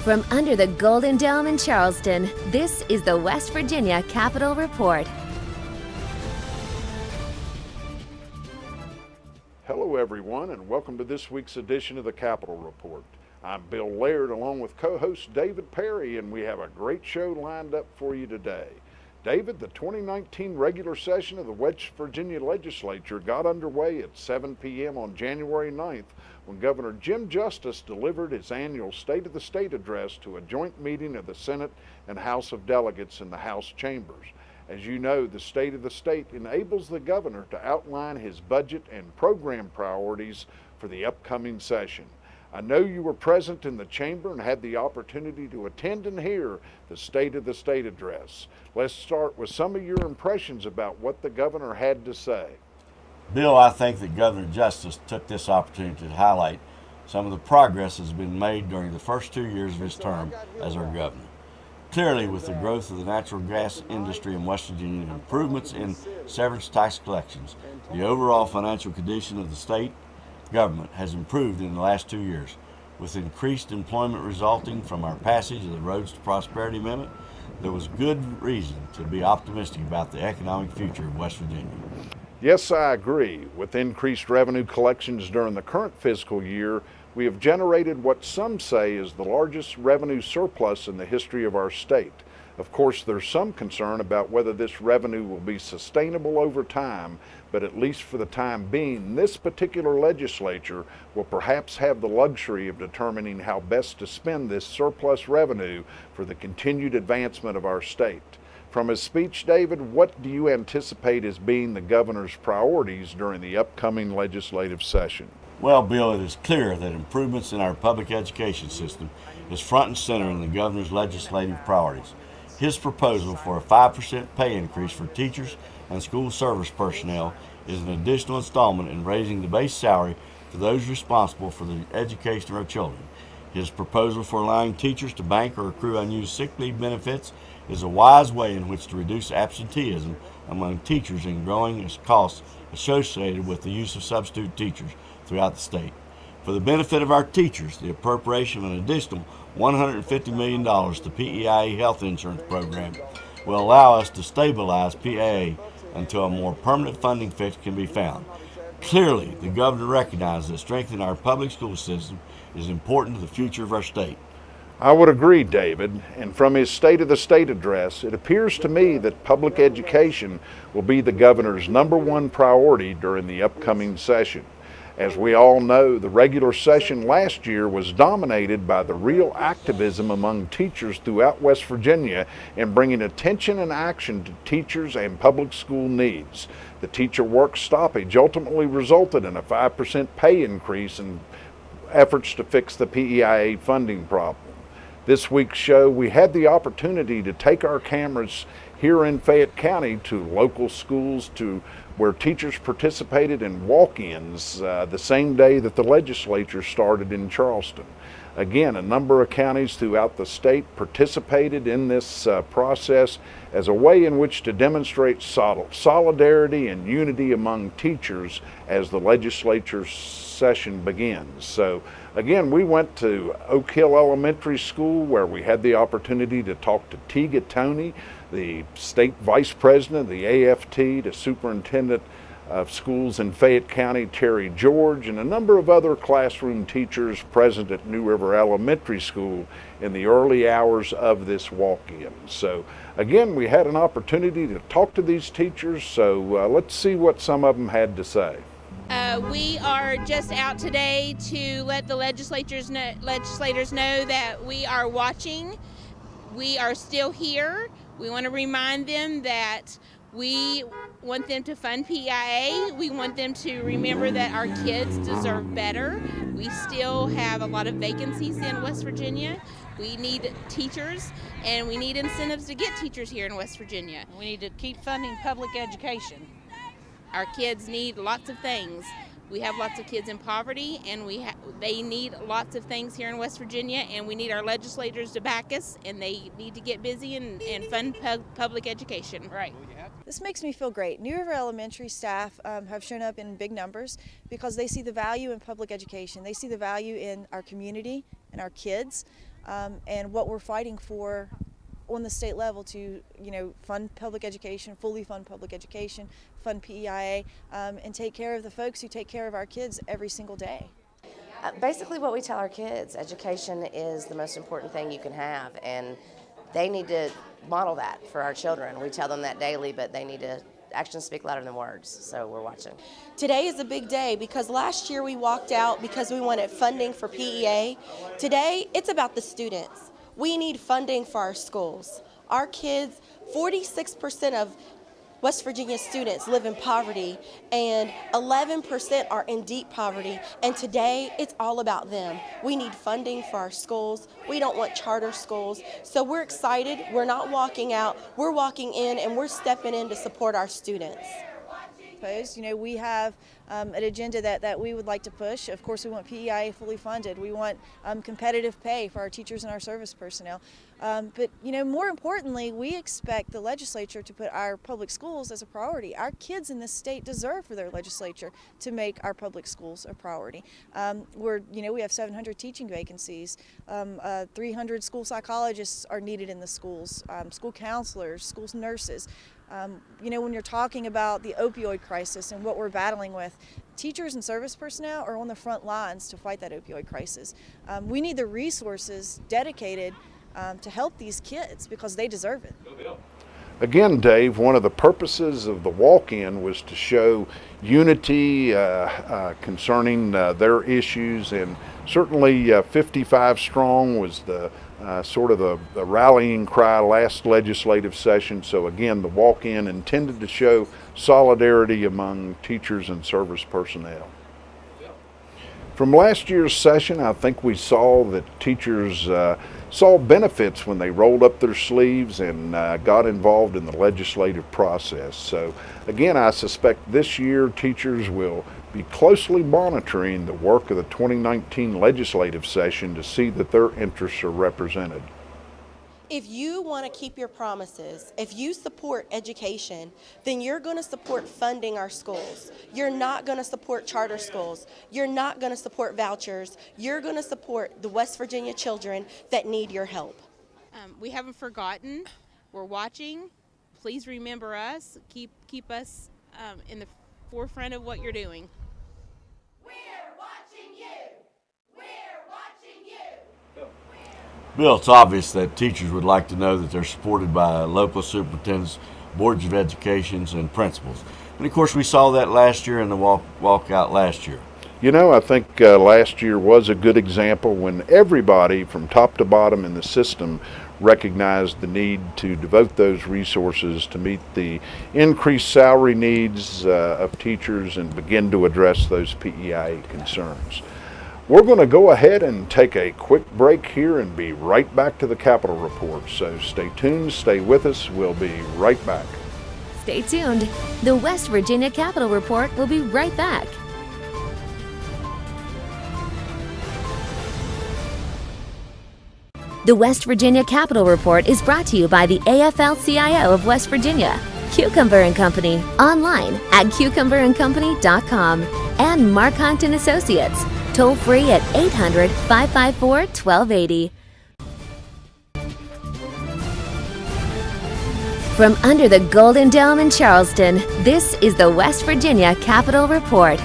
From under the Golden Dome in Charleston, this is the West Virginia Capitol Report. Hello everyone, and welcome to this week's edition of the Capitol Report. I'm Bill Laird along with co-host David Perry, and we have a great show lined up for you today. David, the 2019 regular session of the West Virginia Legislature got underway at 7 p.m. on January 9th when Governor Jim Justice delivered his annual State of the State address to a joint meeting of the Senate and House of Delegates in the House chambers. As you know, the State of the State enables the governor to outline his budget and program priorities for the upcoming session. I know you were present in the chamber and had the opportunity to attend and hear the State of the State address. Let's start with some of your impressions about what the governor had to say. Bill, I think that Governor Justice took this opportunity to highlight some of the progress that has been made during the first 2 years of his term as our governor. Clearly, with the growth of the natural gas industry in West Virginia and improvements in severance tax collections, the overall financial condition of the state government has improved in the last 2 years. With increased employment resulting from our passage of the Roads to Prosperity Amendment, there was good reason to be optimistic about the economic future of West Virginia. Yes, I agree. With increased revenue collections during the current fiscal year, we have generated what some say is the largest revenue surplus in the history of our state. Of course, there's some concern about whether this revenue will be sustainable over time, but at least for the time being, this particular legislature will perhaps have the luxury of determining how best to spend this surplus revenue for the continued advancement of our state. From his speech, David, what do you anticipate as being the governor's priorities during the upcoming legislative session? Well, Bill, it is clear that improvements in our public education system is front and center in the governor's legislative priorities. His proposal for a 5% pay increase for teachers and school service personnel is an additional installment in raising the base salary for those responsible for the education of our children. His proposal for allowing teachers to bank or accrue unused sick leave benefits is a wise way in which to reduce absenteeism among teachers and growing costs associated with the use of substitute teachers throughout the state. For the benefit of our teachers, the appropriation of an additional $150 million to PEIA health insurance program will allow us to stabilize PAA until a more permanent funding fix can be found. Clearly, the governor recognizes that strengthening our public school system is important to the future of our state. I would agree, David, and from his State of the State address, it appears to me that public education will be the governor's #1 priority during the upcoming session. As we all know, the regular session last year was dominated by the real activism among teachers throughout West Virginia in bringing attention and action to teachers and public school needs. The teacher work stoppage ultimately resulted in a 5% pay increase and efforts to fix the PEIA funding problem. This week's show, we had the opportunity to take our cameras here in Fayette County to local schools where teachers participated in walk-ins the same day that the legislature started in Charleston. Again, a number of counties throughout the state participated in this process as a way in which to demonstrate solidarity and unity among teachers as the legislature session begins. So again, we went to Oak Hill Elementary School where we had the opportunity to talk to Tiga Toney, the state vice president of the AFT, to superintendent of schools in Fayette County, Terry George, and a number of other classroom teachers present at New River Elementary School in the early hours of this walk-in. So again, we had an opportunity to talk to these teachers, so let's see what some of them had to say. We are just out today to let the legislators know that we are watching. We are still here. We want to remind them that we want them to fund PEIA. We want them to remember that our kids deserve better. We still have a lot of vacancies in West Virginia. We need teachers, and we need incentives to get teachers here in West Virginia. We need to keep funding public education. Our kids need lots of things. We have lots of kids in poverty, and they need lots of things here in West Virginia, and we need our legislators to back us, and they need to get busy and fund public education. Right. This makes me feel great. New River Elementary staff have shown up in big numbers because they see the value in public education. They see the value in our community and our kids. and what we're fighting for on the state level to, fund public education, fully fund public education, fund PEIA, and take care of the folks who take care of our kids every single day. Basically what we tell our kids, education is the most important thing you can have, and they need to model that for our children. We tell them that daily, but they need to actions speak louder than words, so we're watching. Today is a big day because last year we walked out because we wanted funding for PEA. Today, it's about the students. We need funding for our schools. Our kids, 46% of West Virginia students live in poverty, and 11% are in deep poverty, and today it's all about them. We need funding for our schools. We don't want charter schools, so we're excited. We're not walking out, we're walking in, and we're stepping in to support our students. We have an agenda that we would like to push. Of course, we want PEIA fully funded. We want competitive pay for our teachers and our service personnel. But more importantly, we expect the legislature to put our public schools as a priority. Our kids in this state deserve for their legislature to make our public schools a priority. We have 700 teaching vacancies. 300 school psychologists are needed in the schools, school counselors, school nurses. When you're talking about the opioid crisis and what we're battling with, teachers and service personnel are on the front lines to fight that opioid crisis. We need the resources dedicated to help these kids because they deserve it. Again, Dave, one of the purposes of the walk-in was to show unity concerning their issues, and certainly 55 strong was the the rallying cry last legislative session. So again, the walk-in intended to show solidarity among teachers and service personnel. From last year's session, I think we saw that teachers saw benefits when they rolled up their sleeves and got involved in the legislative process. So again, I suspect this year teachers will be closely monitoring the work of the 2019 legislative session to see that their interests are represented. If you want to keep your promises, if you support education, then you're going to support funding our schools. You're not going to support charter schools. You're not going to support vouchers. You're going to support the West Virginia children that need your help. We haven't forgotten. We're watching. Please remember us. Keep us in the forefront of what you're doing. We're watching you. We're watching you. Bill, it's obvious that teachers would like to know that they're supported by local superintendents, boards of educations, and principals. And of course, we saw that last year in the walkout last year. I think last year was a good example when everybody from top to bottom in the system recognized the need to devote those resources to meet the increased salary needs of teachers and begin to address those PEIA concerns. We're going to go ahead and take a quick break here and be right back to the Capitol Report. So stay tuned, stay with us. We'll be right back. Stay tuned. The West Virginia Capitol Report will be right back. The West Virginia Capitol Report is brought to you by the AFL-CIO of West Virginia, Cucumber & Company, online at cucumberandcompany.com, and Mark Hunt & Associates, toll free at 800-554-1280. From under the Golden Dome in Charleston, this is the West Virginia Capitol Report.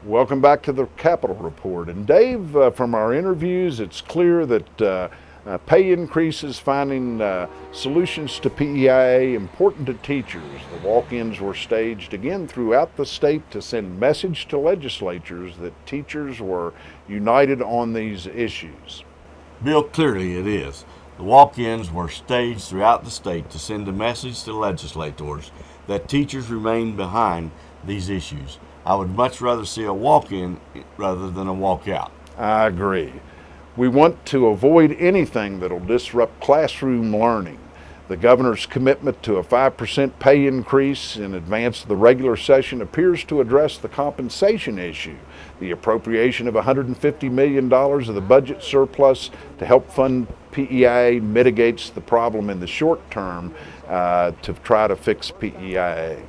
Welcome back to the Capitol Report. And Dave, from our interviews, it's clear that pay increases, finding solutions to PEIA important to teachers. The walk-ins were staged again throughout the state to send message to legislatures that teachers were united on these issues. Bill, clearly it is. The walk-ins were staged throughout the state to send a message to legislators that teachers remain behind these issues. I would much rather see a walk-in rather than a walk-out. I agree. We want to avoid anything that will disrupt classroom learning. The governor's commitment to a 5% pay increase in advance of the regular session appears to address the compensation issue. The appropriation of $150 million of the budget surplus to help fund PEIA mitigates the problem in the short term to try to fix PEIA.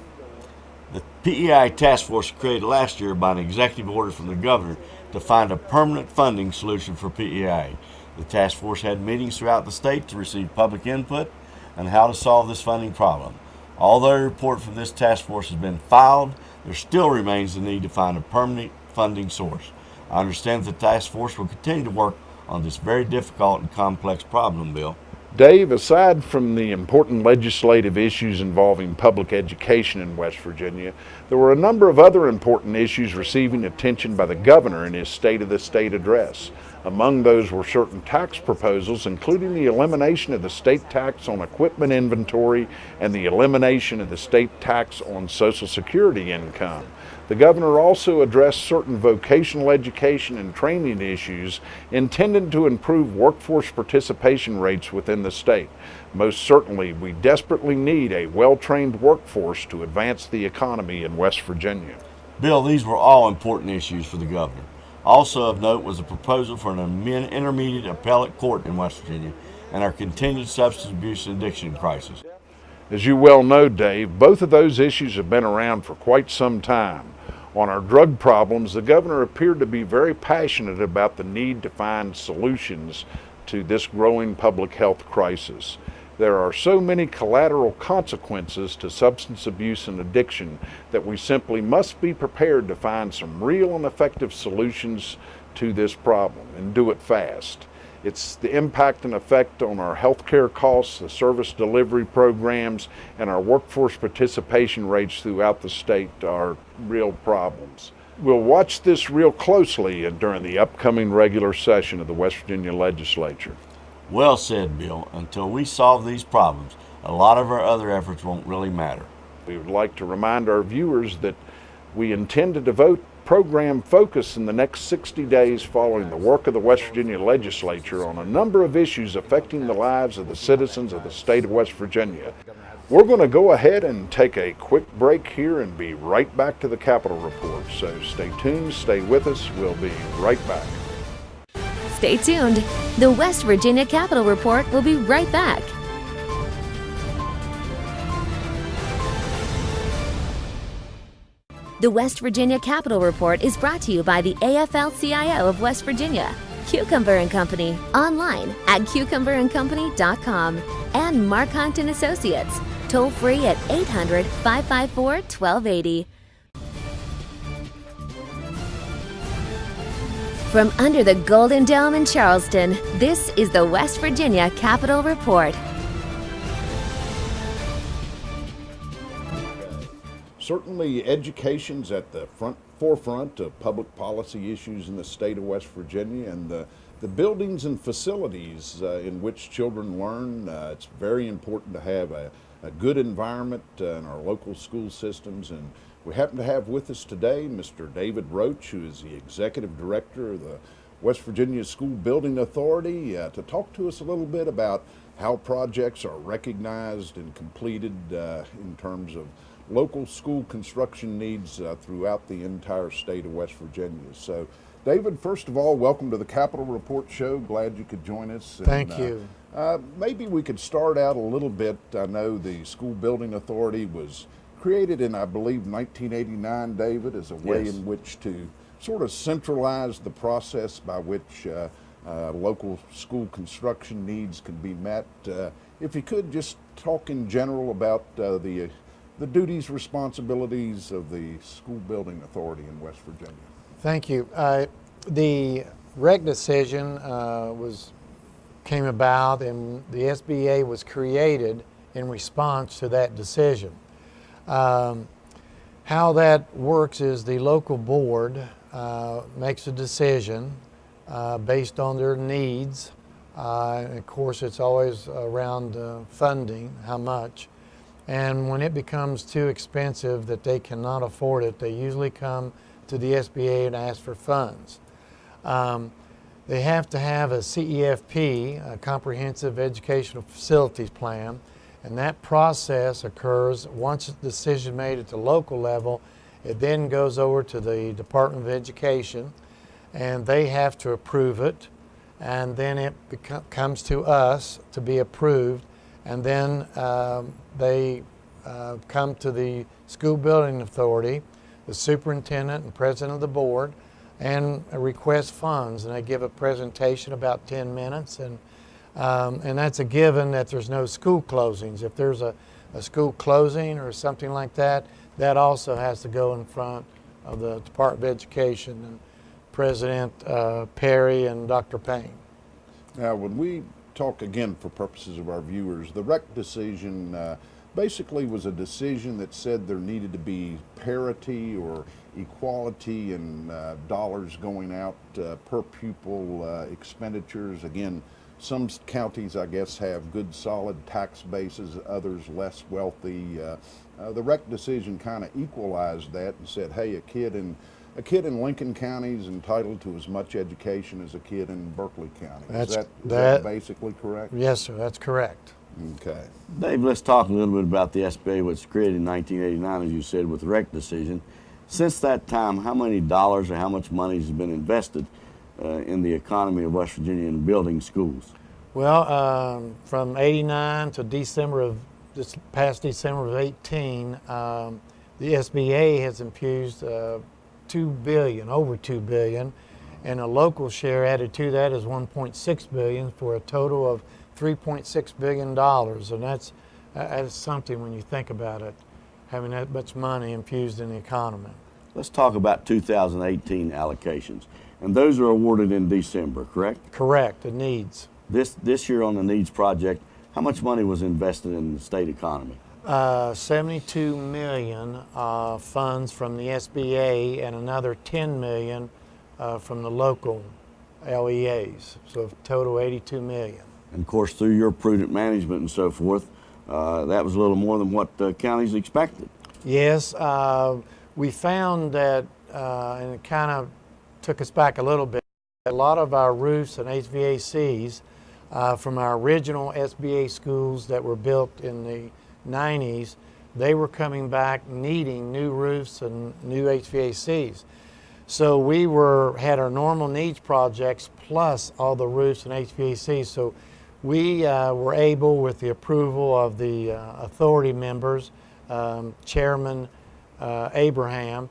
The PEI task force was created last year by an executive order from the governor to find a permanent funding solution for PEI. The task force had meetings throughout the state to receive public input on how to solve this funding problem. Although a report from this task force has been filed, there still remains the need to find a permanent funding source. I understand that the task force will continue to work on this very difficult and complex problem, Bill. Dave, aside from the important legislative issues involving public education in West Virginia, there were a number of other important issues receiving attention by the governor in his State of the State address. Among those were certain tax proposals, including the elimination of the state tax on equipment inventory and the elimination of the state tax on Social Security income. The governor also addressed certain vocational education and training issues intended to improve workforce participation rates within the state. Most certainly, we desperately need a well-trained workforce to advance the economy in West Virginia. Bill, these were all important issues for the governor. Also of note was a proposal for an intermediate appellate court in West Virginia and our continued substance abuse and addiction crisis. As you well know, Dave, both of those issues have been around for quite some time. On our drug problems, the governor appeared to be very passionate about the need to find solutions to this growing public health crisis. There are so many collateral consequences to substance abuse and addiction that we simply must be prepared to find some real and effective solutions to this problem and do it fast. It's the impact and effect on our healthcare costs, the service delivery programs, and our workforce participation rates throughout the state are real problems. We'll watch this real closely during the upcoming regular session of the West Virginia Legislature. Well said, Bill. Until we solve these problems, a lot of our other efforts won't really matter. We would like to remind our viewers that we intend to devote program focus in the next 60 days following the work of the West Virginia Legislature on a number of issues affecting the lives of the citizens of the state of West Virginia. We're going to go ahead and take a quick break here and be right back to the Capitol Report. So stay tuned, stay with us. We'll be right back. Stay tuned. The West Virginia Capitol Report will be right back. The West Virginia Capitol Report is brought to you by the AFL-CIO of West Virginia, Cucumber and Company, online at cucumberandcompany.com, and Mark Hunt and Associates, toll free at 800-554-1280. From under the Golden Dome in Charleston, this is the West Virginia Capitol Report. Certainly, education's at the forefront of public policy issues in the state of West Virginia, and the buildings and facilities in which children learn. It's very important to have a good environment in our local school systems, and we happen to have with us today Mr. David Roach, who is the Executive Director of the West Virginia School Building Authority, to talk to us a little bit about how projects are recognized and completed in terms of local school construction needs throughout the entire state of West Virginia. So, David, first of all, welcome to the Capitol Report Show. Glad you could join us. Thank you. Maybe we could start out a little bit. I know the School Building Authority was created in, I believe, 1989, David, as a way in which to sort of centralize the process by which local school construction needs can be met. If you could just talk in general about the duties, responsibilities of the School Building Authority in West Virginia. Thank you. The REC decision came about, and the SBA was created in response to that decision. How that works is the local board makes a decision based on their needs. And of course, it's always around funding, how much. And when it becomes too expensive that they cannot afford it, they usually come to the SBA and ask for funds. They have to have a CEFP, a Comprehensive Educational Facilities Plan, and that process occurs once a decision made at the local level. It then goes over to the Department of Education, and they have to approve it, and then it comes to us to be approved. And then they come to the School Building Authority, the superintendent and president of the board, and request funds. And they give a presentation about 10 minutes, and that's a given that there's no school closings. If there's a school closing or something like that, that also has to go in front of the Department of Education and President Perry and Dr. Payne. Now, when we talk again for purposes of our viewers, the REC decision basically was a decision that said there needed to be parity or equality in dollars going out per pupil expenditures. Again, some counties, I guess, have good solid tax bases, others less wealthy. The REC decision kind of equalized that and said, hey, a kid in Lincoln County is entitled to as much education as a kid in Berkeley County. Is that basically correct? Yes, sir, that's correct. Okay. Dave, let's talk a little bit about the SBA, which was created in 1989, as you said, with the REC decision. Since that time, how many dollars or how much money has been invested in the economy of West Virginia in building schools? Well, from '89 to this past December of '18, the SBA has infused $2 billion, over $2 billion, and a local share added to that is $1.6 billion for a total of $3.6 billion, and that's something when you think about it, having that much money infused in the economy. Let's talk about 2018 allocations, and those are awarded in December, correct? Correct, the needs. This year on the needs project, how much money was invested in the state economy? 72 million funds from the SBA and another 10 million from the local LEAs, so total 82 million. And of course, through your prudent management and so forth, that was a little more than what the counties expected. Yes, we found that, and it kind of took us back a little bit, a lot of our roofs and HVACs from our original SBA schools that were built in the 90s, they were coming back needing new roofs and new HVACs. So we had our normal needs projects plus all the roofs and HVACs. So we were able, with the approval of the authority members, Chairman Abraham,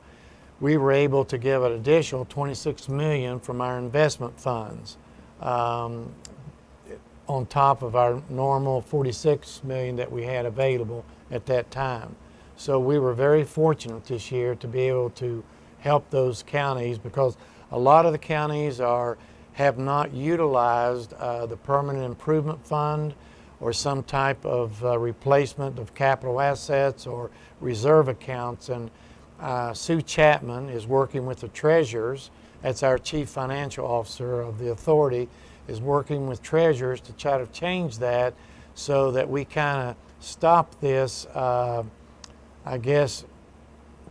we were able to give an additional $26 million from our investment funds on top of our normal $46 million that we had available at that time. So we were very fortunate this year to be able to help those counties, because a lot of the counties have not utilized the Permanent Improvement Fund or some type of replacement of capital assets or reserve accounts. And Sue Chapman is working with the treasurers, that's our chief financial officer of the authority, is working with treasurers to try to change that so that we kind of stop this,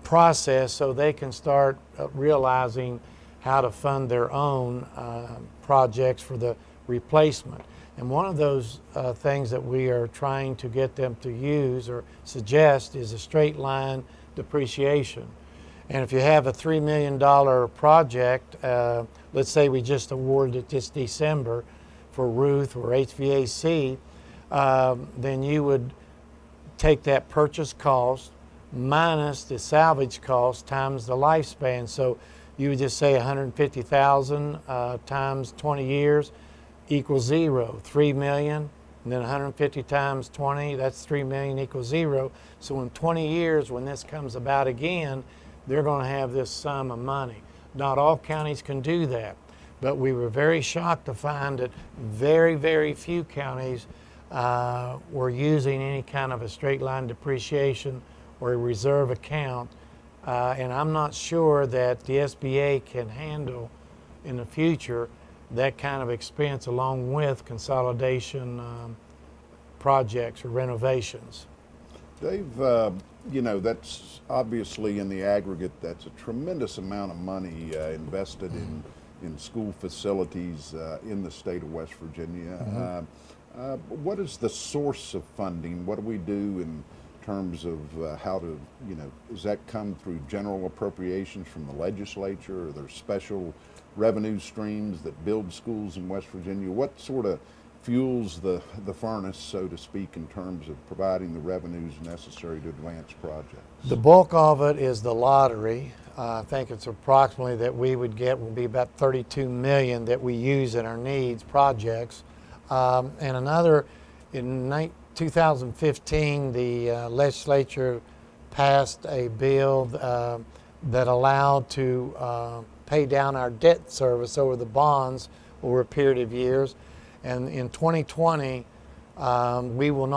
process, so they can start realizing how to fund their own projects for the replacement. And one of those things that we are trying to get them to use or suggest is a straight line depreciation. And if you have a $3 million project, let's say we just awarded it this December for roof or HVAC, then you would take that purchase cost minus the salvage cost times the lifespan. So you would just say 150,000 times 20 years equals zero. 3 million, and then 150 times 20, that's 3 million equals zero. So in 20 years, when this comes about again, they're going to have this sum of money. Not all counties can do that, but we were very shocked to find that very, very few counties were using any kind of a straight line depreciation or a reserve account. And I'm not sure that the SBA can handle in the future that kind of expense along with consolidation projects or renovations. Dave, you know, that's obviously in the aggregate, that's a tremendous amount of money invested in school facilities in the state of West Virginia. What is the source of funding? What do we do in terms of how to, you know, does that come through general appropriations from the legislature? Are there special revenue streams that build schools in West Virginia? What sort of fuels the furnace, so to speak, in terms of providing the revenues necessary to advance projects? The bulk of it is the lottery. I think it's approximately that we would get will be about 32 million that we use in our needs projects. And another, in 2015, the legislature passed a bill that allowed to pay down our debt service over the bonds over a period of years. And in 2020, we will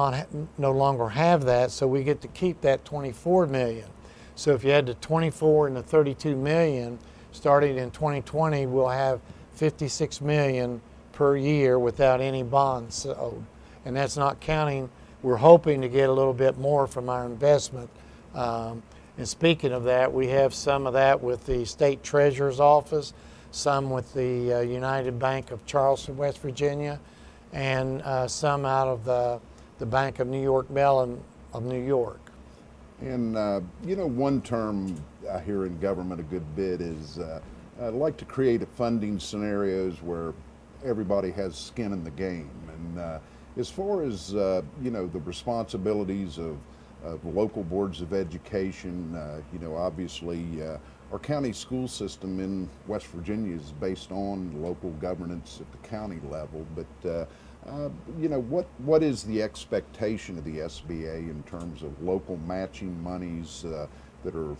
no longer have that, so we get to keep that 24 million. So if you add the 24 and the 32 million, starting in 2020, we'll have 56 million per year without any bonds sold. And that's not counting, we're hoping to get a little bit more from our investment. And speaking of that, we have some of that with the State Treasurer's Office, some with the United Bank of Charleston, West Virginia, and some out of the Bank of New York Mellon of New York. And one term I hear in government a good bit is I'd like to create funding scenarios where everybody has skin in the game. And as far as the responsibilities of local boards of education, obviously our county school system in West Virginia is based on local governance at the county level, but what is the expectation of the SBA in terms of local matching monies that are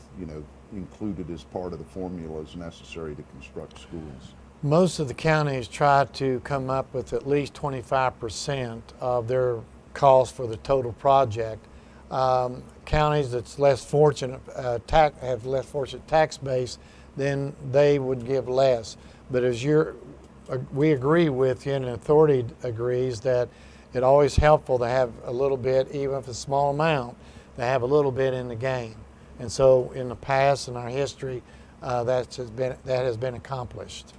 included as part of the formulas necessary to construct schools? Most of the counties try to come up with at least 25% of their cost for the total project. Counties that's less fortunate have less fortunate tax base, then they would give less. But as we agree with you, and the authority agrees that it's always helpful to have a little bit, even if it's a small amount, to have a little bit in the game. And so in the past, in our history, that has been accomplished.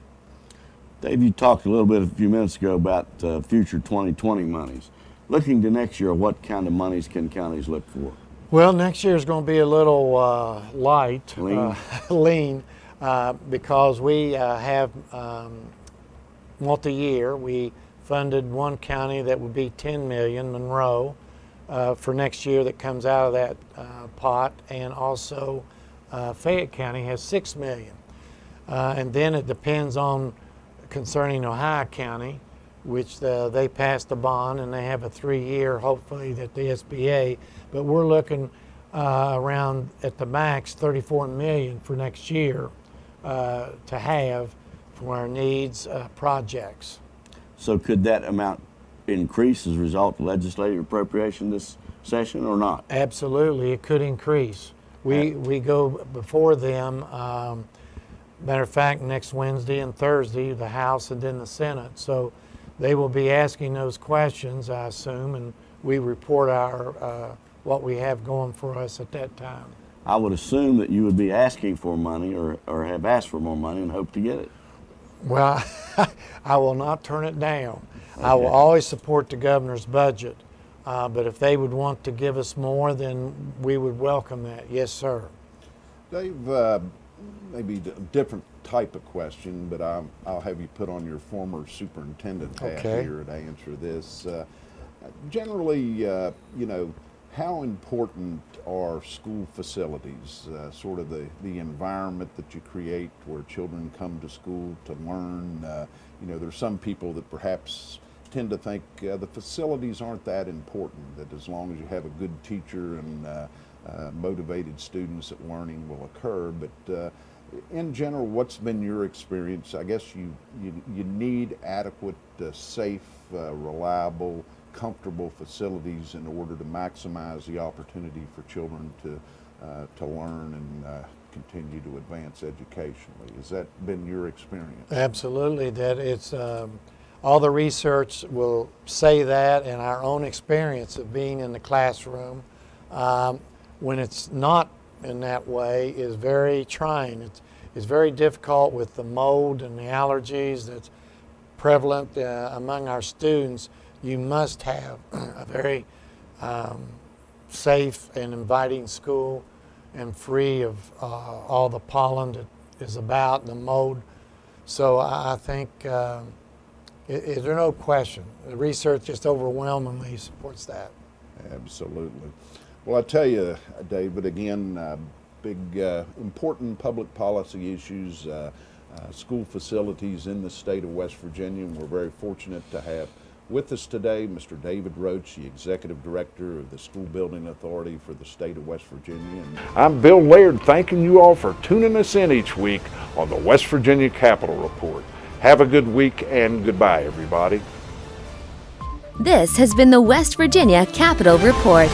Dave, you talked a little bit a few minutes ago about future 2020 monies. Looking to next year, what kind of monies can counties look for? Well, next year is going to be a little light, lean, because we have multi-year. We funded one county that would be 10 million, Monroe, for next year that comes out of that pot, and also Fayette County has 6 million. And then it depends on concerning Ohio County, which they passed a bond and they have a 3-year, hopefully, that the SBA, but we're looking around at the max 34 million for next year to have for our needs projects. So could that amount increase as a result of legislative appropriation this session or not? Absolutely, it could increase. We go before them. Matter of fact, next Wednesday and Thursday, the House and then the Senate. So they will be asking those questions, I assume, and we report our what we have going for us at that time. I would assume that you would be asking for money or have asked for more money and hope to get it. Well, I will not turn it down. Okay. I will always support the governor's budget, but if they would want to give us more, then we would welcome that. Yes, sir. Dave, maybe a different type of question, but I'll have you put on your former superintendent hat here to answer this. Generally, how important are school facilities, sort of the environment that you create where children come to school to learn? There's some people that perhaps tend to think the facilities aren't that important, that as long as you have a good teacher and motivated students, that learning will occur. But in general, what's been your experience? I guess you need adequate, safe, reliable, comfortable facilities in order to maximize the opportunity for children to learn and continue to advance educationally. Has that been your experience? Absolutely. That it's all the research will say that, and our own experience of being in the classroom when it's not in that way is very trying. It's very difficult with the mold and the allergies that's prevalent among our students. You must have a very safe and inviting school and free of all the pollen that is about, the mold. So I think Is there no question? The research just overwhelmingly supports that. Absolutely. Well, I tell you, David, again, big, important public policy issues, school facilities in the state of West Virginia, and we're very fortunate to have with us today Mr. David Roach, the Executive Director of the School Building Authority for the state of West Virginia. And I'm Bill Laird, thanking you all for tuning us in each week on the West Virginia Capitol Report. Have a good week and goodbye, everybody. This has been the West Virginia Capitol Report.